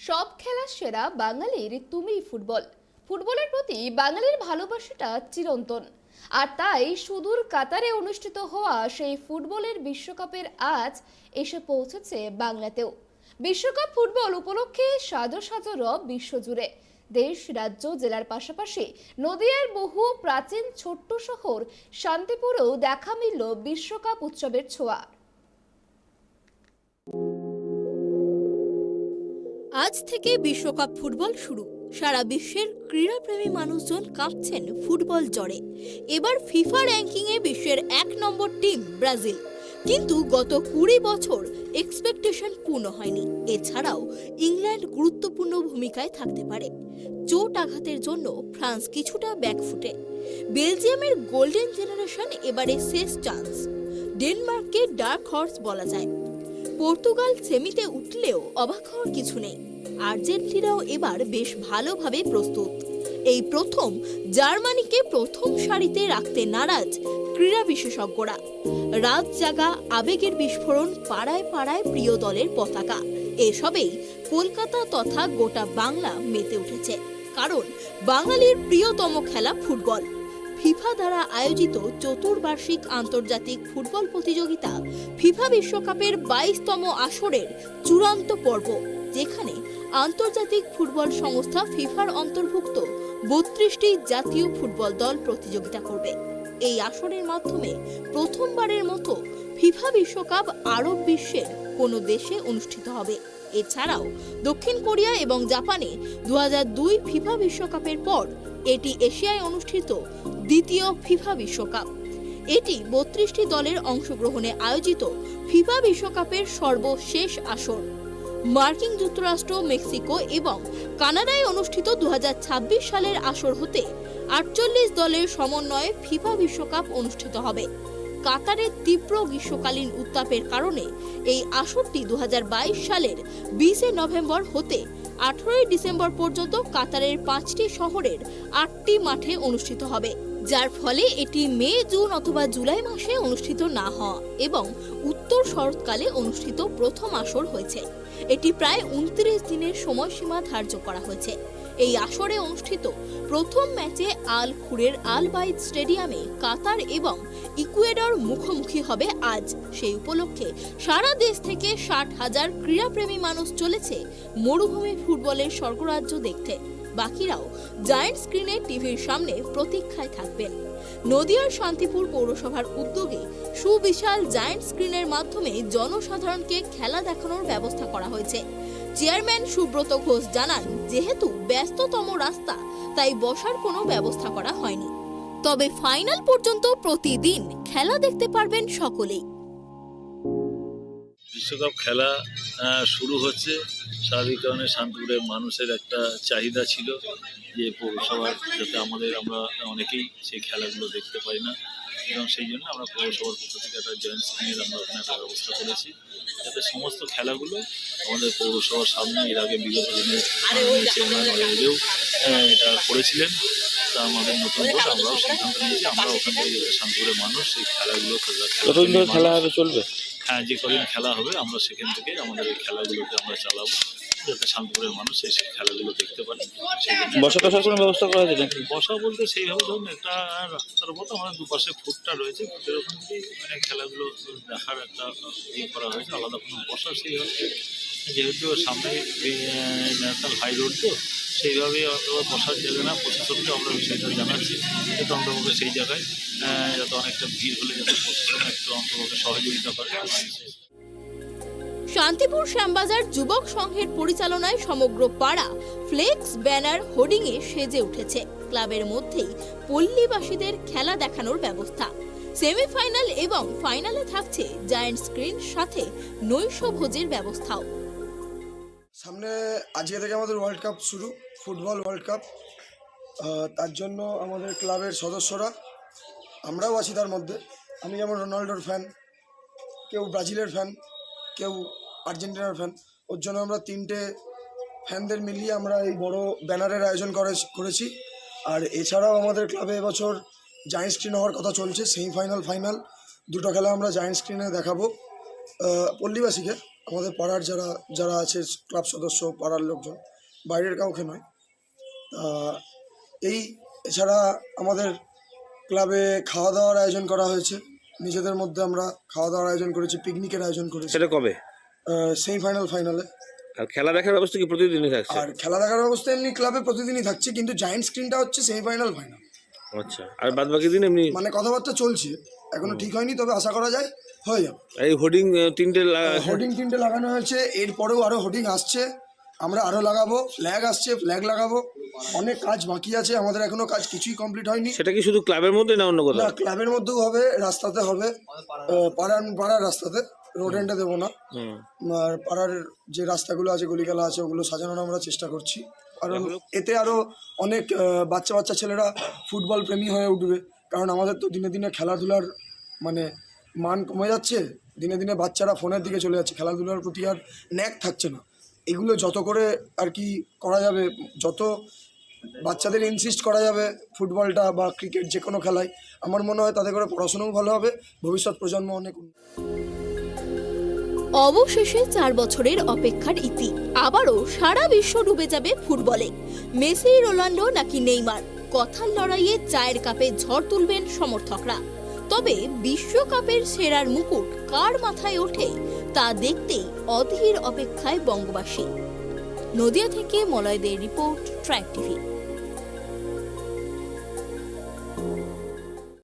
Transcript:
সব খেলা সেরা বাঙালির তুমিই ফুটবল। ফুটবলের প্রতি বাঙালির ভালোবাসাটা চিরন্তন। আর তাই সুদূর কাতারে অনুষ্ঠিত হওয়া সেই ফুটবলের বিশ্বকাপের আজ এসে পৌঁছেছে বাংলাতেও। বিশ্বকাপ ফুটবল উপলক্ষে সাজো সাজো রব বিশ্বজুড়ে। দেশ, রাজ্য, জেলার পাশাপাশি নদিয়ার বহু প্রাচীন ছোট্ট শহর শান্তিপুরেও দেখা মিলল বিশ্বকাপ উৎসবের ছোঁয়া। আজ থেকে বিশ্বকাপ ফুটবল শুরু। সারা বিশ্বের ক্রীড়াপ্রেমী মানুষজন কাঁপছেন ফুটবল জ্বরে। এবার ফিফা র্যাঙ্কিংয়ে বিশ্বের 1 নম্বর টিম ব্রাজিল। কিন্তু গত 20 বছর এক্সপেকটেশন পূর্ণ হয়নি। এছাড়াও ইংল্যান্ড গুরুত্বপূর্ণ ভূমিকায় থাকতে পারে। চোট আঘাতের জন্য ফ্রান্স কিছুটা ব্যাকফুটে। বেলজিয়ামের গোল্ডেন জেনারেশন এবারে শেষ চান্স। ডেনমার্ককে ডার্ক হর্স বলা যায়। পর্তুগাল সেমিতে উঠলেও অবাক হওয়ার কিছু নেই। আর্জেন্টিনাও এবার বেশ ভালোভাবে প্রস্তুত। এই প্রথম জার্মানিকে প্রথম সারিতে রাখতে নারাজ ক্রীড়া বিশেষজ্ঞরা। রাত জাগা, আবেগের বিস্ফোরণ, পাড়ায় পাড়ায় প্রিয় দলের পতাকা, এসবেই কলকাতা তথা গোটা বাংলা মেতে উঠেছে। কারণ বাঙালির প্রিয়তম খেলা ফুটবল। ফিফা দ্বারা আয়োজিত চতুর্বার্ষিক আন্তর্জাতিক ফুটবল প্রতিযোগিতা ফিফা বিশ্বকাপের 22তম আসরের চূড়ান্ত পর্ব, যেখানে আন্তর্জাতিক ফুটবল সংস্থা ফিফার অন্তর্ভুক্ত 32টি জাতীয় ফুটবল দল প্রতিযোগিতা করবে। এই আসরের মাধ্যমে প্রথমবারের মতো ফিফা বিশ্বকাপ আরব বিশ্বের কোনো দেশে অনুষ্ঠিত হবে। এছাড়াও দক্ষিণ কোরিয়া এবং জাপানে 2002 ফিফা বিশ্বকাপের পর এটি এশিয়ায় অনুষ্ঠিত দ্বিতীয় ফিফা বিশ্বকাপ। এটি 32টি দলের অংশগ্রহণে আয়োজিত ফিফা বিশ্বকাপের সর্বশেষ আসর। মার্কিন যুক্তরাষ্ট্র, মেক্সিকো এবং কানাডায় অনুষ্ঠিত 2026 সালের আসর হতে 48 দলের সমন্বয়ে ফিফা বিশ্বকাপ অনুষ্ঠিত হবে। কাতারের তীব্র গ্রীষ্মকালীন উত্তাপের কারণে এই আসরটি 2022 সালের 20 নভেম্বর হতে 18 ডিসেম্বর পর্যন্ত কাতারের 5টি শহরের 8টি মাঠে অনুষ্ঠিত হবে, যার ফলে এটি মে, জুন অথবা জুলাই মাসে অনুষ্ঠিত না হওয়া এবং উত্তর শরৎকালে অনুষ্ঠিত প্রথম আসর হয়েছে। এটি প্রায় 29 দিনের সময়সীমা ধার্য করা হয়েছে। এই আসরে অনুষ্ঠিত প্রথম ম্যাচে আল খুরের আল বাইদ স্টেডিয়ামে কাতার এবং ইকুয়েডর মুখোমুখি হবে আজ। সেই উপলক্ষে সারা দেশ থেকে 60,000 ক্রীড়াপ্রেমী মানুষ চলেছে মরুভূমি ফুটবলের স্বর্গরাজ্য দেখতে। বাকিরাও জায়ান্ট স্ক্রিনে টিভির সামনে প্রতীক্ষায় থাকবেন। নদিয়ার শান্তিপুর পৌরসভার উদ্যোগে সুবিশাল জায়ান্ট স্ক্রিনের মাধ্যমে জনসাধারণকে খেলা দেখানোর ব্যবস্থা করা হয়েছে। চেয়ারম্যান সুব্রত ঘোষ জানান, যেহেতু ব্যস্ততম রাস্তা তাই বসার কোনো ব্যবস্থা করা হয়নি। তবে ফাইনাল পর্যন্ত প্রতিদিন খেলা দেখতে পারবেন সকলেই। বিশ্বকাপ খেলা শুরু হচ্ছে। স্বাভাবিক কারণে শান্তিপুরের মানুষের একটা চাহিদা ছিল যে পৌরসভার যাতে আমরা অনেকেই সেই খেলাগুলো দেখতে পাই না, এবং সেই জন্য আমরা পৌরসভার পক্ষ থেকে একটা জয়েন্ট স্ক্রিনের আমরা ওখানে একটা ব্যবস্থা করেছি, যাতে সমস্ত খেলাগুলো আমাদের পৌরসভার সামনে এর আগে বিগত দিনে চেয়ারম্যান এলেও এটা করেছিলেন। তা আমাদের নতুন করে আমরাও সিদ্ধান্ত নিয়েছি, আমরা ওখান থেকে যাতে শান্তিপুরের মানুষ সেই খেলাগুলো খেলা হবে চলবে। হ্যাঁ, যে কদিন খেলা হবে আমরা সেখান থেকে আমাদের এই খেলাগুলোকে আমরা চালাবো, যাতে শান্তিপুরের মানুষ এই খেলাগুলো দেখতে পারে। বসা টসার কোনো ব্যবস্থা করা আছে নাকি? বসা বলতে সেইভাবে ধরুন একটা রাস্তার মতো আমাদের দুপাশে ফুটটা রয়েছে, ফুটের ওখান থেকেই মানে খেলাগুলো দেখার একটা ইয়ে করা হয়েছে। আলাদা কোনো বসা সেইভাবে, যেহেতু সামনে ন্যাশনাল হাই রোড, তো সেইভাবেই বসার জায়গা না, প্রশাসনকে আমরা বিষয়টা জানাচ্ছি যাতে অন্তর্পক্ষে সেই জায়গায় যাতে অনেকটা ভিড় হলে যাতে প্রশাসন একটু অন্তর্পক্ষে সহযোগিতা করে। শান্তিপুর শ্যামবাজার যুবক সংঘের পরিচালনায় সমগ্র পাড়া ফ্লেক্স, ব্যানার, হোর্ডিংয়ে সেজে উঠেছে। ক্লাবের মধ্যেই পল্লীবাসীদের খেলা দেখানোর ব্যবস্থা। সেমিফাইনাল এবং ফাইনালে থাকছে জায়ান্ট স্ক্রিন, সাথে নৈশভোজের ব্যবস্থাও। সামনে আজকে থেকে আমাদের ওয়ার্ল্ড কাপ শুরু, ফুটবল ওয়ার্ল্ড কাপ। তার জন্য আমাদের ক্লাবের সদস্যরা, আমরাও আছি তার মধ্যে। আমি যেমন রোনাল্ডোর ফ্যান, কেউ ব্রাজিলের ফ্যান, কেউ আর্জেন্টিনার ফ্যান। ওর জন্য আমরা 3টে ফ্যানদের মিলিয়ে আমরা এই বড় ব্যানারের আয়োজন করেছি। আর এছাড়াও আমাদের ক্লাবে এবছর জায়ান্ট স্ক্রিন হওয়ার কথা চলছে। সেমিফাইনাল, ফাইনাল 2টো খেলা আমরা জায়ান্ট স্ক্রিনে দেখাবো পল্লীবাসীকে। আমাদের পাড়ার যারা যারা আছে ক্লাব সদস্য, পাড়ার লোকজন, বাইরের কাউকে নয়। এই এছাড়া আমাদের ক্লাবে খাওয়া দাওয়ার আয়োজন করা হয়েছে, নিজেদের মধ্যে আমরা খাওয়া দাওয়ার আয়োজন করেছি, পিকনিকের আয়োজন করেছি সেটা কবে? সেমিফাইনাল, ফাইনালে। আর খেলা দেখার ব্যবস্থা কি প্রতিদিনই থাকছে? আর খেলা দেখার ব্যবস্থা এমনি ক্লাবে প্রতিদিনই থাকছে, কিন্তু জায়ান্ট স্ক্রিনটা হচ্ছে সেমিফাইনাল, ফাইনাল। আচ্ছা, আর বাদ বাকি দিন এমনি মানে কথাবার্তা চলছে, এখনো ঠিক হয়নি, তবে আশা করা যায় হয়ে যাবে। এই হোর্ডিং তিনটে হোর্ডিং 3টে লাগানো হয়েছে, এরপরেও আরও হোর্ডিং আসছে, আমরা আরও লাগাবো। ফ্ল্যাগ আসছে, ফ্ল্যাগ লাগাবো। অনেক কাজ বাকি আছে, আমাদের এখনো কাজ কিছুই কমপ্লিট হয়নি। সেটা কি শুধু ক্লাবের মধ্যে না অন্য না, কোথাও? ক্লাবের মধ্যেও হবে, রাস্তাতে হবে, পাড়ার রাস্তাতে, রোড এন্ডে দেবো না। হুম। আর পাড়ার যে রাস্তাগুলো আছে, গলিগালা আছে, ওগুলো সাজানোর আমরা চেষ্টা করছি, কারণ এতে আরও অনেক বাচ্চা বাচ্চা ছেলেরা ফুটবল প্রেমী হয়ে উঠবে। কারণ আমাদের তো দিনে দিনে খেলাধুলার মানে মান কমে যাচ্ছে, দিনে দিনে বাচ্চারা ফোনের দিকে চলে যাচ্ছে, খেলাধুলার প্রতি আর ন্যাক থাকছে না। এগুলো যত করে আর কি করা যাবে, যত বাচ্চাদের ইনসিস্ট করা যাবে ফুটবলটা বা ক্রিকেট যে কোনো খেলায়, আমার মনে হয় তাতে করে পড়াশোনাও ভালো হবে, ভবিষ্যৎ প্রজন্ম অনেক অবশেষে 4 বছরের অপেক্ষার ইতি। আবারও সারা বিশ্ব ডুবে যাবে ফুটবলে। মেসি, রোনাল্ডো নাকি নেইমার, কথার লড়াইয়ে চায়ের কাপে ঝড় তুলবেন সমর্থকরা। তবে বিশ্বকাপের সেরার মুকুট কার মাথায় ওঠে তা দেখতেই অধীর অপেক্ষায় বঙ্গবাসী। নদিয়া থেকে মলয় দের রিপোর্ট, ট্র্যাক টিভি।